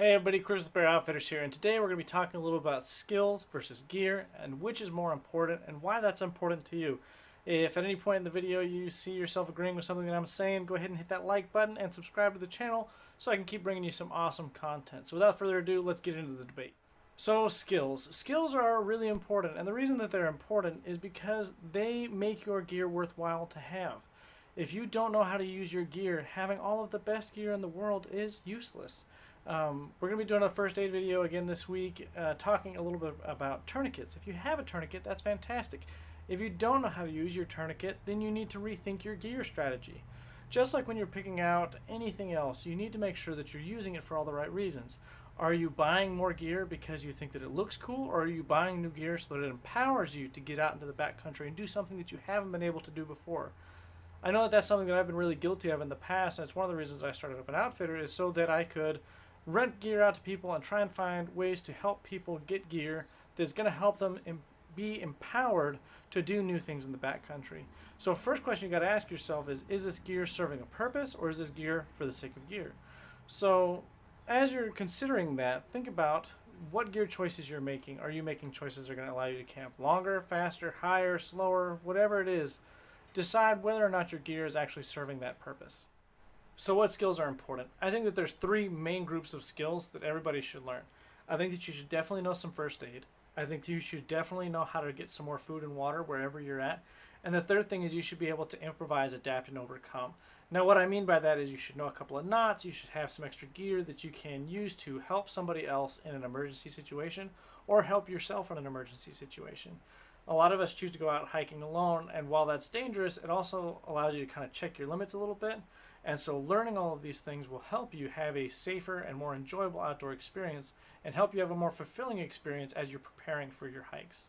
Hey everybody, Chris with Bear Outfitters here, and today we're going to be talking a little about skills versus gear and which is more important and why that's important to you. If at any point in the video you see yourself agreeing with something that I'm saying, go ahead and hit that like button and subscribe to the channel so I can keep bringing you some awesome content. So without further ado, let's get into the debate. So skills. Skills are really important, and the reason that they're important is because they make your gear worthwhile to have. If you don't know how to use your gear, having all of the best gear in the world is useless. We're going to be doing a first aid video again this week, talking a little bit about tourniquets. If you have a tourniquet, that's fantastic. If you don't know how to use your tourniquet, then you need to rethink your gear strategy. Just like when you're picking out anything else, you need to make sure that you're using it for all the right reasons. Are you buying more gear because you think that it looks cool, or are you buying new gear so that it empowers you to get out into the backcountry and do something that you haven't been able to do before? I know that that's something that I've been really guilty of in the past, and it's one of the reasons I started up an outfitter, is so that I could rent gear out to people and try and find ways to help people get gear that's going to help them be empowered to do new things in the backcountry. So first question you got to ask yourself is this gear serving a purpose, or is this gear for the sake of gear? So as you're considering that, think about what gear choices you're making. Are you making choices that are going to allow you to camp longer, faster, higher, slower, whatever it is? Decide whether or not your gear is actually serving that purpose. So what skills are important? I think that there's three main groups of skills that everybody should learn. I think that you should definitely know some first aid. I think you should definitely know how to get some more food and water wherever you're at. And the third thing is you should be able to improvise, adapt, and overcome. Now what I mean by that is you should know a couple of knots, you should have some extra gear that you can use to help somebody else in an emergency situation or help yourself in an emergency situation. A lot of us choose to go out hiking alone, and while that's dangerous, it also allows you to kind of check your limits a little bit. And so learning all of these things will help you have a safer and more enjoyable outdoor experience and help you have a more fulfilling experience as you're preparing for your hikes.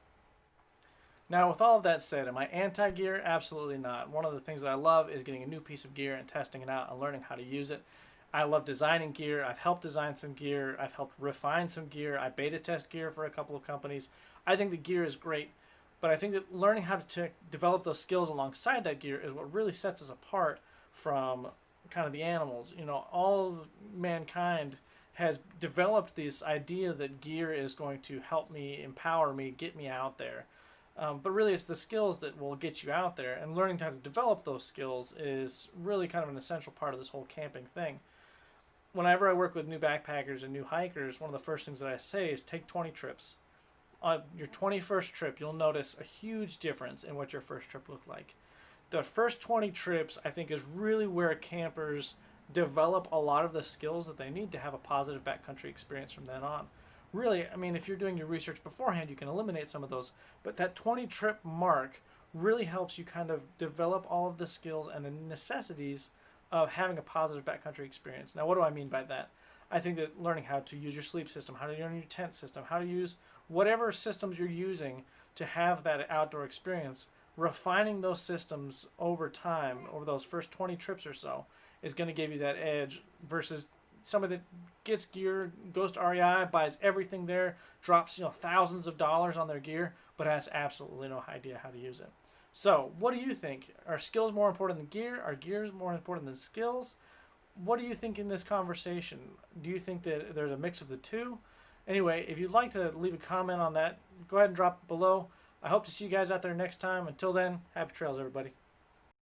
Now, with all of that said, am I anti-gear? Absolutely not. One of the things that I love is getting a new piece of gear and testing it out and learning how to use it. I love designing gear. I've helped design some gear. I've helped refine some gear. I beta test gear for a couple of companies. I think the gear is great, but I think that learning how to develop those skills alongside that gear is what really sets us apart from kind of the animals. You know, all of mankind has developed this idea that gear is going to help me, empower me, get me out there. But really it's the skills that will get you out there, and learning how to develop those skills is really kind of an essential part of this whole camping thing. Whenever I work with new backpackers and new hikers, one of the first things that I say is take 20 trips. On your 21st trip, you'll notice a huge difference in what your first trip looked like. The first 20 trips, I think, is really where campers develop a lot of the skills that they need to have a positive backcountry experience from then on. Really, I mean, if you're doing your research beforehand, you can eliminate some of those, but that 20 trip mark really helps you kind of develop all of the skills and the necessities of having a positive backcountry experience. Now, what do I mean by that? I think that learning how to use your sleep system, how to use your tent system, how to use whatever systems you're using to have that outdoor experience, refining those systems over time, over those first 20 trips or so, is going to give you that edge versus somebody that gets gear, goes to REI, buys everything there, drops thousands of dollars on their gear, but has absolutely no idea how to use it. So what do you think? Are skills more important than gear? Are gears more important than skills? What do you think in this conversation? Do you think that there's a mix of the two? Anyway, if you'd like to leave a comment on that, go ahead and drop it below. I hope to see you guys out there next time. Until then, happy trails, everybody.